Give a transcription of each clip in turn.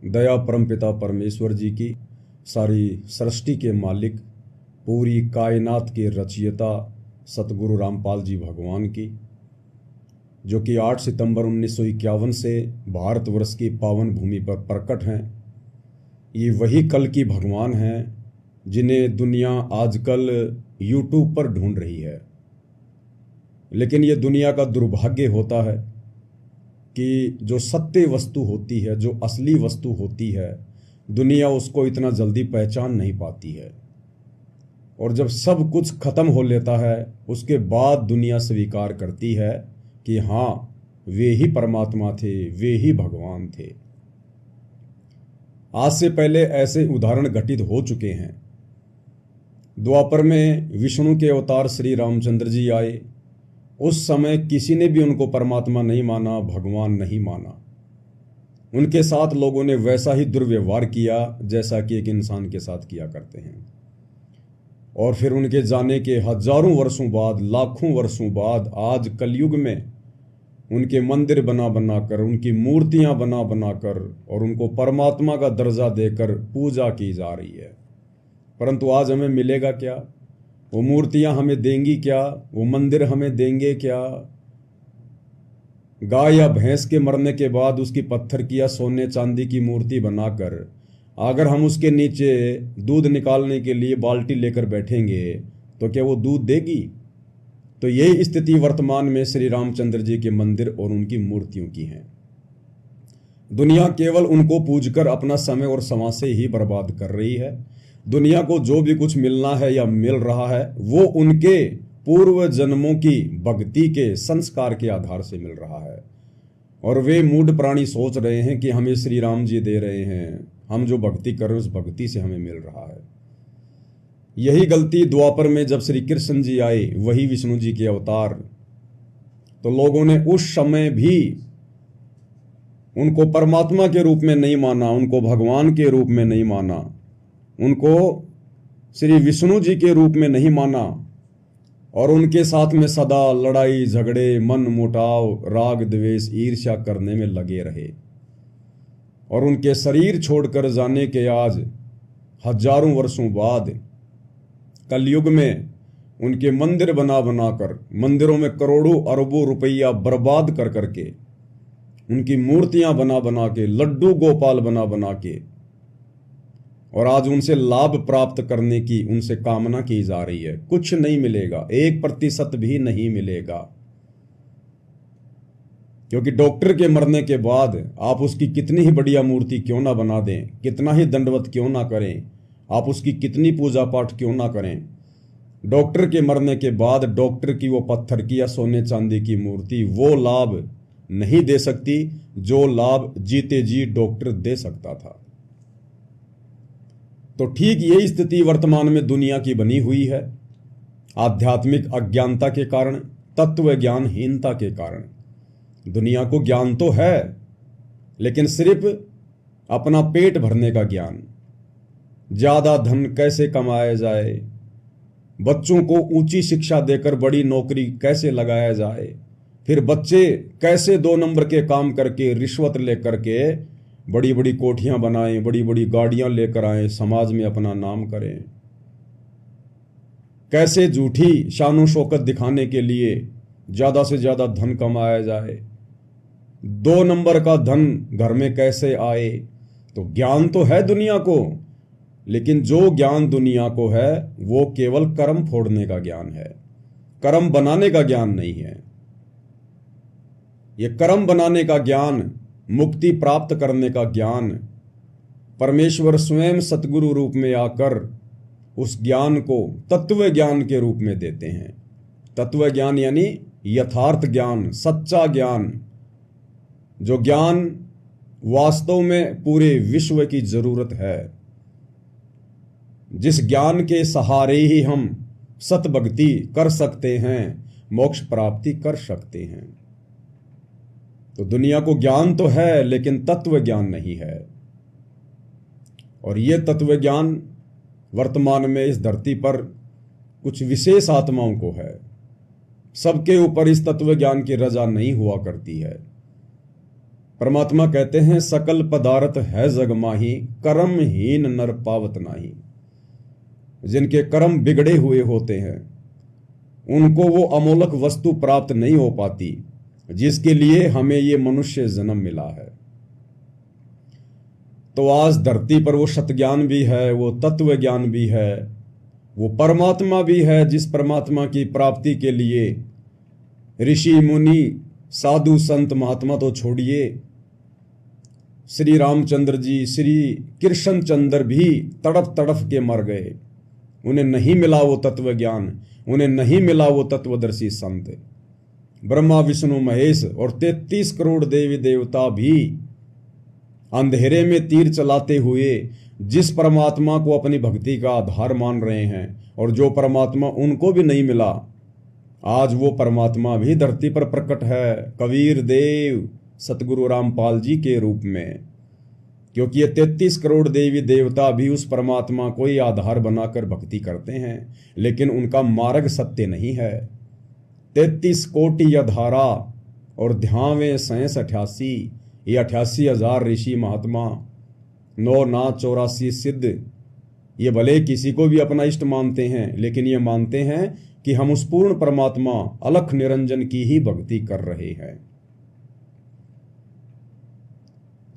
दया परमपिता परमेश्वर जी की, सारी सृष्टि के मालिक, पूरी कायनात के रचयिता सतगुरु रामपाल जी भगवान की, जो कि 8 सितंबर 1951 से भारतवर्ष की पावन भूमि पर प्रकट हैं। ये वही कल की भगवान हैं जिन्हें दुनिया आजकल यूट्यूब पर ढूंढ रही है। लेकिन ये दुनिया का दुर्भाग्य होता है कि जो सत्य वस्तु होती है, जो असली वस्तु होती है, दुनिया उसको इतना जल्दी पहचान नहीं पाती है। और जब सब कुछ खत्म हो लेता है, उसके बाद दुनिया स्वीकार करती है कि हाँ, वे ही परमात्मा थे, वे ही भगवान थे। आज से पहले ऐसे उदाहरण घटित हो चुके हैं। द्वापर में विष्णु के अवतार श्री रामचंद्र जी आए। उस समय किसी ने भी उनको परमात्मा नहीं माना, भगवान नहीं माना। उनके साथ लोगों ने वैसा ही दुर्व्यवहार किया जैसा कि एक इंसान के साथ किया करते हैं। और फिर उनके जाने के हजारों वर्षों बाद, लाखों वर्षों बाद, आज कलयुग में उनके मंदिर बना बनाकर, उनकी मूर्तियां बना बनाकर और उनको परमात्मा का दर्जा देकर पूजा की जा रही है। परंतु आज हमें मिलेगा क्या? वो मूर्तियां हमें देंगी क्या? वो मंदिर हमें देंगे क्या? गाय या भैंस के मरने के बाद उसकी पत्थर की या सोने चांदी की मूर्ति बनाकर अगर हम उसके नीचे दूध निकालने के लिए बाल्टी लेकर बैठेंगे तो क्या वो दूध देगी? तो यही स्थिति वर्तमान में श्री रामचंद्र जी के मंदिर और उनकी मूर्तियों की है। दुनिया केवल उनको पूजकर अपना समय और समासे ही बर्बाद कर रही है। दुनिया को जो भी कुछ मिलना है या मिल रहा है वो उनके पूर्व जन्मों की भक्ति के संस्कार के आधार से मिल रहा है। और वे मूढ़ प्राणी सोच रहे हैं कि हमें श्री राम जी दे रहे हैं, हम जो भक्ति कर रहे हैं उस भक्ति से हमें मिल रहा है। यही गलती द्वापर में जब श्री कृष्ण जी आए, वही विष्णु जी के अवतार, तो लोगों ने उस समय भी उनको परमात्मा के रूप में नहीं माना, उनको भगवान के रूप में नहीं माना, उनको श्री विष्णु जी के रूप में नहीं माना और उनके साथ में सदा लड़ाई झगड़े, मन मुटाव, राग द्वेष, ईर्ष्या करने में लगे रहे। और उनके शरीर छोड़कर जाने के आज हजारों वर्षों बाद कलयुग में उनके मंदिर बना बनाकर, मंदिरों में करोड़ों अरबों रुपया बर्बाद कर करके, उनकी मूर्तियां बना बना के, लड्डू गोपाल बना बना के, और आज उनसे लाभ प्राप्त करने की उनसे कामना की जा रही है। कुछ नहीं मिलेगा, 1% भी नहीं मिलेगा। क्योंकि डॉक्टर के मरने के बाद आप उसकी कितनी ही बढ़िया मूर्ति क्यों ना बना दें, कितना ही दंडवत क्यों ना करें, आप उसकी कितनी पूजा पाठ क्यों ना करें, डॉक्टर के मरने के बाद डॉक्टर की वो पत्थर की या सोने चांदी की मूर्ति वो लाभ नहीं दे सकती जो लाभ जीते जी डॉक्टर दे सकता था। तो ठीक यही स्थिति वर्तमान में दुनिया की बनी हुई है। आध्यात्मिक अज्ञानता के कारण, तत्व ज्ञानहीनता के कारण। दुनिया को ज्ञान तो है, लेकिन सिर्फ अपना पेट भरने का ज्ञान, ज्यादा धन कैसे कमाया जाए, बच्चों को ऊंची शिक्षा देकर बड़ी नौकरी कैसे लगाया जाए, फिर बच्चे कैसे 2 नंबर के काम करके रिश्वत लेकर के बड़ी बड़ी कोठियां बनाएं, बड़ी बड़ी गाड़ियां लेकर आएं, समाज में अपना नाम करें, कैसे झूठी शानो शौकत दिखाने के लिए ज्यादा से ज्यादा धन कमाया जाए, 2 नंबर का धन घर में कैसे आए। तो ज्ञान तो है दुनिया को, लेकिन जो ज्ञान दुनिया को है वो केवल कर्म फोड़ने का ज्ञान है, कर्म बनाने का ज्ञान नहीं है। ये कर्म बनाने का ज्ञान, मुक्ति प्राप्त करने का ज्ञान, परमेश्वर स्वयं सतगुरु रूप में आकर उस ज्ञान को तत्व ज्ञान के रूप में देते हैं। तत्व ज्ञान यानी यथार्थ ज्ञान, सच्चा ज्ञान, जो ज्ञान वास्तव में पूरे विश्व की जरूरत है, जिस ज्ञान के सहारे ही हम सतभक्ति कर सकते हैं, मोक्ष प्राप्ति कर सकते हैं। तो दुनिया को ज्ञान तो है, लेकिन तत्व ज्ञान नहीं है। और यह तत्व ज्ञान वर्तमान में इस धरती पर कुछ विशेष आत्माओं को है। सबके ऊपर इस तत्व ज्ञान की रजा नहीं हुआ करती है। परमात्मा कहते हैं सकल पदार्थ है जग माही, कर्महीन नर पावत नाही। जिनके कर्म बिगड़े हुए होते हैं उनको वो अमोलक वस्तु प्राप्त नहीं हो पाती जिसके लिए हमें ये मनुष्य जन्म मिला है। तो आज धरती पर वो सतज्ञान भी है, वो तत्व ज्ञान भी है, वो परमात्मा भी है, जिस परमात्मा की प्राप्ति के लिए ऋषि मुनि साधु संत महात्मा तो छोड़िए, श्री रामचंद्र जी, श्री कृष्ण चंद्र भी तड़प तड़प के मर गए। उन्हें नहीं मिला वो तत्व ज्ञान, उन्हें नहीं मिला वो तत्वदर्शी संत। ब्रह्मा विष्णु महेश और 33 करोड़ देवी देवता भी अंधेरे में तीर चलाते हुए जिस परमात्मा को अपनी भक्ति का आधार मान रहे हैं, और जो परमात्मा उनको भी नहीं मिला, आज वो परमात्मा भी धरती पर प्रकट है कबीर देव सतगुरु रामपाल जी के रूप में। क्योंकि ये 33 करोड़ देवी देवता भी उस परमात्मा को ही आधार बनाकर भक्ति करते हैं, लेकिन उनका मार्ग सत्य नहीं है। 33 कोटि अधारा और ध्यावे 88, ये 88,000 ऋषि महात्मा, 9 नाथ 84 सिद्ध, ये भले किसी को भी अपना इष्ट मानते हैं, लेकिन ये मानते हैं कि हम उस पूर्ण परमात्मा अलख निरंजन की ही भक्ति कर रहे हैं।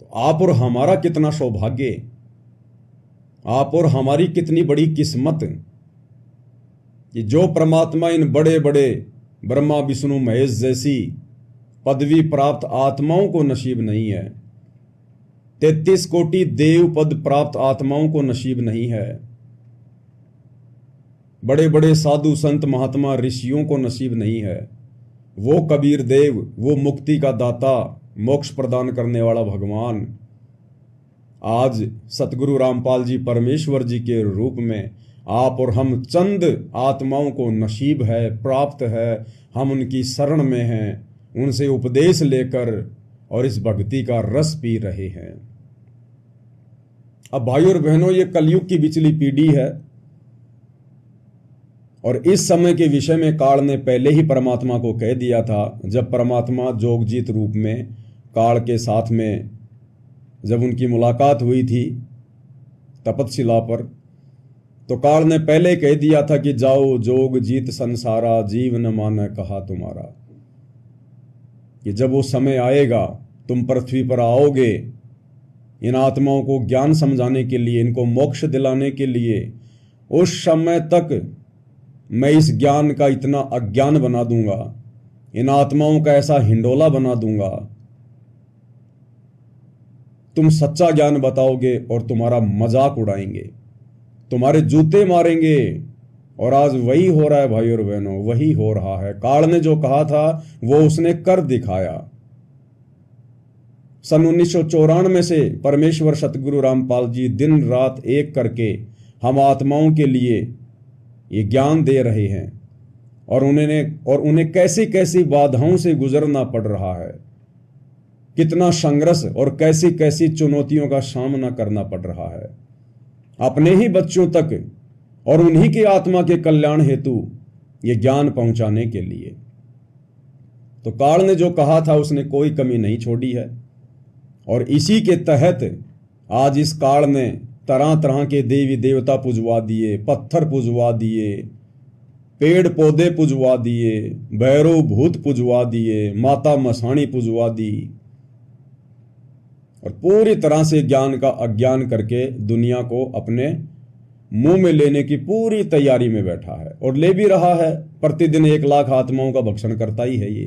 तो आप और हमारा कितना सौभाग्य, आप और हमारी कितनी बड़ी किस्मत कि जो परमात्मा इन बड़े बड़े ब्रह्मा विष्णु महेश जैसी पदवी प्राप्त आत्माओं को नसीब नहीं है, 33 कोटि देव पद प्राप्त आत्माओं को नसीब नहीं है, बड़े बड़े साधु संत महात्मा ऋषियों को नसीब नहीं है। वो कबीर देव, वो मुक्ति का दाता, मोक्ष प्रदान करने वाला भगवान आज सतगुरु रामपाल जी परमेश्वर जी के रूप में आप और हम चंद आत्माओं को नसीब है, प्राप्त है। हम उनकी शरण में हैं, उनसे उपदेश लेकर और इस भक्ति का रस पी रहे हैं। अब भाइयों और बहनों, ये कलयुग की बिचली पीढ़ी है और इस समय के विषय में काल ने पहले ही परमात्मा को कह दिया था। जब परमात्मा जोगजीत रूप में काल के साथ में जब उनकी मुलाकात हुई थी तपतशिला पर, तो काल ने पहले कह दिया था कि जाओ जोग जीत संसारा, जीव न माने कहा तुम्हारा। कि जब वो समय आएगा, तुम पृथ्वी पर आओगे इन आत्माओं को ज्ञान समझाने के लिए, इनको मोक्ष दिलाने के लिए, उस समय तक मैं इस ज्ञान का इतना अज्ञान बना दूंगा, इन आत्माओं का ऐसा हिंडोला बना दूंगा, तुम सच्चा ज्ञान बताओगे और तुम्हारा मजाक उड़ाएंगे, तुम्हारे जूते मारेंगे। और आज वही हो रहा है भाई और बहनों, वही हो रहा है। काल ने जो कहा था वो उसने कर दिखाया। सन 1994 से परमेश्वर सतगुरु रामपाल जी दिन रात एक करके हम आत्माओं के लिए ये ज्ञान दे रहे हैं, और उन्हें कैसी कैसी बाधाओं से गुजरना पड़ रहा है, कितना संघर्ष और कैसी कैसी चुनौतियों का सामना करना पड़ रहा है अपने ही बच्चों तक और उन्हीं की आत्मा के कल्याण हेतु ये ज्ञान पहुंचाने के लिए। तो काल ने जो कहा था उसने कोई कमी नहीं छोड़ी है, और इसी के तहत आज इस काल ने तरह तरह के देवी देवता पुजवा दिए, पत्थर पुजवा दिए, पेड़ पौधे पुजवा दिए, भैरव भूत पुजवा दिए, माता मसाणी पुजवा दी, और पूरी तरह से ज्ञान का अज्ञान करके दुनिया को अपने मुंह में लेने की पूरी तैयारी में बैठा है, और ले भी रहा है। प्रतिदिन 1 लाख आत्माओं का भक्षण करता ही है ये।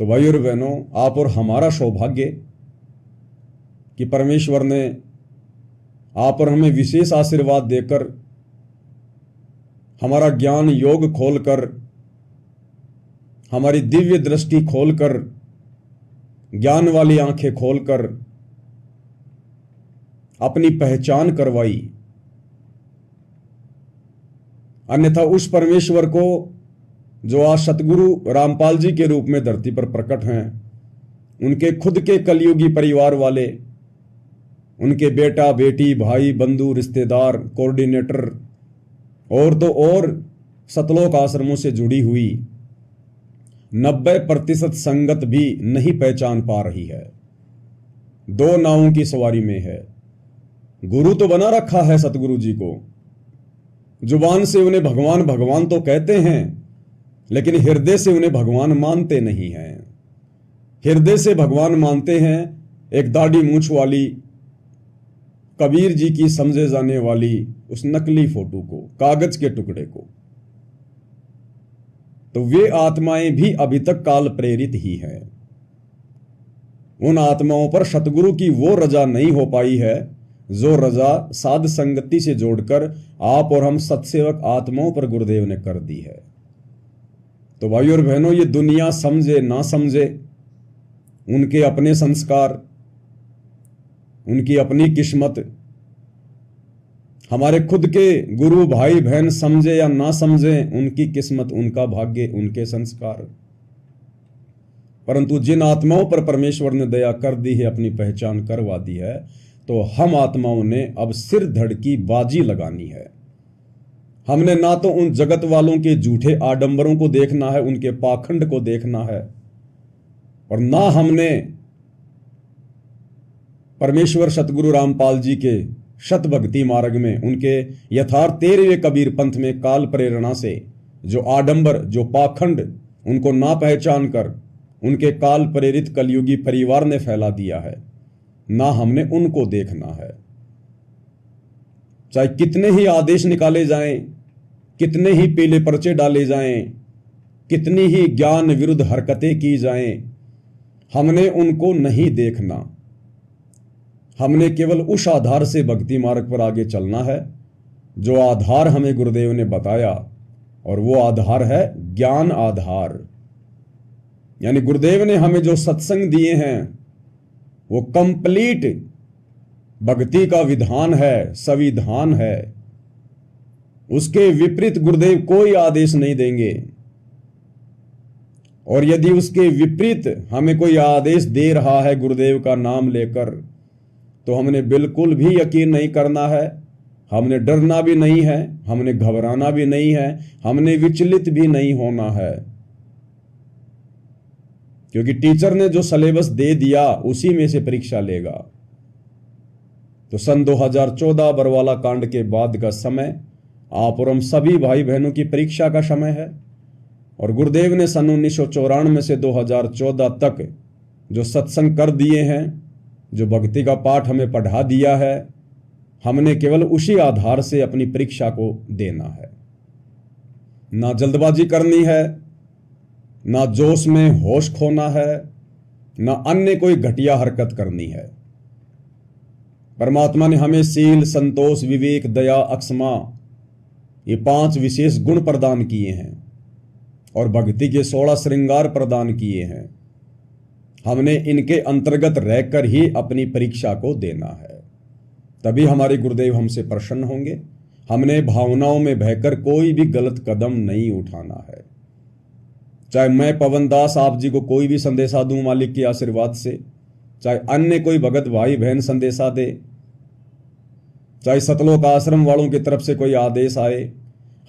तो भाई और बहनों, आप और हमारा सौभाग्य कि परमेश्वर ने आप और हमें विशेष आशीर्वाद देकर, हमारा ज्ञान योग खोलकर, हमारी दिव्य दृष्टि खोलकर, ज्ञान वाली आंखें खोलकर अपनी पहचान करवाई। अन्यथा उस परमेश्वर को जो आज सतगुरु रामपाल जी के रूप में धरती पर प्रकट हैं, उनके खुद के कलयुगी परिवार वाले, उनके बेटा बेटी भाई बंधु रिश्तेदार कोऑर्डिनेटर और तो और सतलोक आश्रमों से जुड़ी हुई 90% संगत भी नहीं पहचान पा रही है। दो नावों की सवारी में है। गुरु तो बना रखा है सतगुरु जी को, जुबान से उन्हें भगवान भगवान तो कहते हैं, लेकिन हृदय से उन्हें भगवान मानते नहीं हैं। हृदय से भगवान मानते हैं एक दाढ़ी मूंछ वाली कबीर जी की समझे जाने वाली उस नकली फोटो को, कागज के टुकड़े को। तो वे आत्माएं भी अभी तक काल प्रेरित ही हैं। उन आत्माओं पर सतगुरु की वो रजा नहीं हो पाई है जो रजा साध संगति से जोड़कर आप और हम सत्सेवक आत्माओं पर गुरुदेव ने कर दी है। तो भाइयों और बहनों, ये दुनिया समझे ना समझे, उनके अपने संस्कार, उनकी अपनी किस्मत, हमारे खुद के गुरु भाई बहन समझे या ना समझे, उनकी किस्मत, उनका भाग्य, उनके संस्कार। परंतु जिन आत्माओं पर परमेश्वर ने दया कर दी है, अपनी पहचान करवा दी है, तो हम आत्माओं ने अब सिर धड़ की बाजी लगानी है। हमने ना तो उन जगत वालों के झूठे आडंबरों को देखना है, उनके पाखंड को देखना है, और ना हमने परमेश्वर सतगुरु रामपाल जी के शत भक्ति मार्ग में, उनके यथार्थ 13वें कबीर पंथ में काल प्रेरणा से जो आडंबर, जो पाखंड, उनको ना पहचान कर उनके काल प्रेरित कलयुगी परिवार ने फैला दिया है, ना हमने उनको देखना है। चाहे कितने ही आदेश निकाले जाएं, कितने ही पीले पर्चे डाले जाएं, कितनी ही ज्ञान विरुद्ध हरकतें की जाएं, हमने उनको नहीं देखना। हमने केवल उस आधार से भक्ति मार्ग पर आगे चलना है जो आधार हमें गुरुदेव ने बताया, और वो आधार है ज्ञान आधार। यानी गुरुदेव ने हमें जो सत्संग दिए हैं वो कंप्लीट भक्ति का विधान है, संविधान है। उसके विपरीत गुरुदेव कोई आदेश नहीं देंगे, और यदि उसके विपरीत हमें कोई आदेश दे रहा है गुरुदेव का नाम लेकर, तो हमने बिल्कुल भी यकीन नहीं करना है, हमने डरना भी नहीं है, हमने घबराना भी नहीं है, हमने विचलित भी नहीं होना है। क्योंकि टीचर ने जो सिलेबस दे दिया उसी में से परीक्षा लेगा। तो सन 2014 बरवाला कांड के बाद का समय आप और हम सभी भाई बहनों की परीक्षा का समय है, और गुरुदेव ने सन 1994 से 2014 तक जो सत्संग कर दिए हैं, जो भक्ति का पाठ हमें पढ़ा दिया है, हमने केवल उसी आधार से अपनी परीक्षा को देना है। ना जल्दबाजी करनी है, ना जोश में होश खोना है, ना अन्य कोई घटिया हरकत करनी है। परमात्मा ने हमें सील, संतोष, विवेक, दया, अक्षमा, ये 5 विशेष गुण प्रदान किए हैं, और भक्ति के 16 श्रृंगार प्रदान किए हैं। हमने इनके अंतर्गत रहकर ही अपनी परीक्षा को देना है, तभी हमारे गुरुदेव हमसे प्रसन्न होंगे। हमने भावनाओं में बहकर कोई भी गलत कदम नहीं उठाना है। चाहे मैं पवन दास आप जी को कोई भी संदेशा दूं मालिक के आशीर्वाद से, चाहे अन्य कोई भगत भाई बहन संदेशा दे, चाहे सतलोक आश्रम वालों की तरफ से कोई आदेश आए,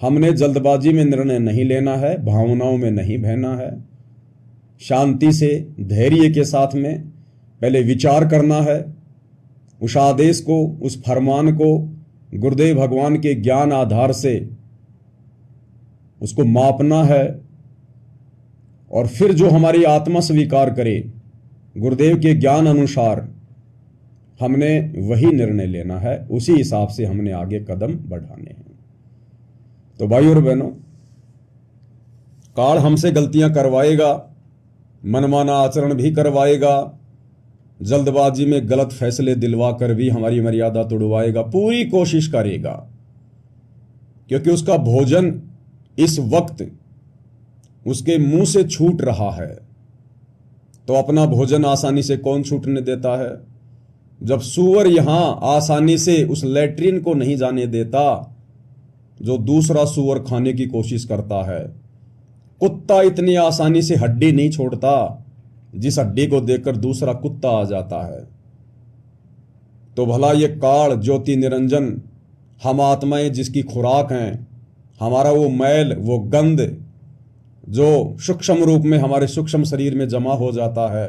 हमने जल्दबाजी में निर्णय नहीं लेना है, भावनाओं में नहीं बहना है। शांति से, धैर्य के साथ में पहले विचार करना है, उस आदेश को, उस फरमान को गुरुदेव भगवान के ज्ञान आधार से उसको मापना है, और फिर जो हमारी आत्मा स्वीकार करे गुरुदेव के ज्ञान अनुसार, हमने वही निर्णय लेना है, उसी हिसाब से हमने आगे कदम बढ़ाने हैं। तो भाइयों और बहनों, काल हमसे गलतियां करवाएगा, मनमाना आचरण भी करवाएगा, जल्दबाजी में गलत फैसले दिलवा कर भी हमारी मर्यादा तोड़वाएगा, पूरी कोशिश करेगा, क्योंकि उसका भोजन इस वक्त उसके मुंह से छूट रहा है। तो अपना भोजन आसानी से कौन छूटने देता है? जब सूअर यहां आसानी से उस लैट्रिन को नहीं जाने देता जो दूसरा सूअर खाने की कोशिश करता है, कुत्ता इतनी आसानी से हड्डी नहीं छोड़ता जिस हड्डी को देखकर दूसरा कुत्ता आ जाता है। तो भला ये काल ज्योति निरंजन हम आत्माएं जिसकी खुराक हैं, हमारा वो मैल, वो गंध, जो सूक्ष्म रूप में हमारे सूक्ष्म शरीर में जमा हो जाता है,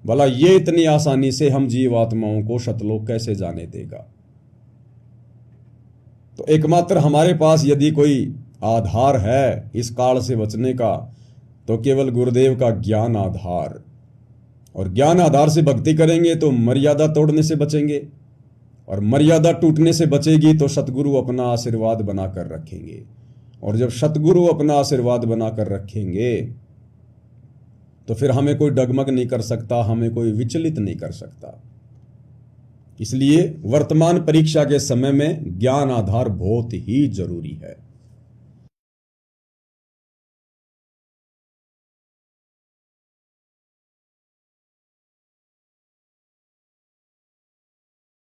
भला ये इतनी आसानी से हम जीवात्माओं को सतलोक कैसे जाने देगा। तो एकमात्र हमारे पास यदि कोई आधार है इस काल से बचने का, तो केवल गुरुदेव का ज्ञान आधार, और ज्ञान आधार से भक्ति करेंगे तो मर्यादा तोड़ने से बचेंगे, और मर्यादा टूटने से बचेगी तो सतगुरु अपना आशीर्वाद बनाकर रखेंगे, और जब सतगुरु अपना आशीर्वाद बनाकर रखेंगे तो फिर हमें कोई डगमग नहीं कर सकता, हमें कोई विचलित नहीं कर सकता। इसलिए वर्तमान परीक्षा के समय में ज्ञान आधार बहुत ही जरूरी है।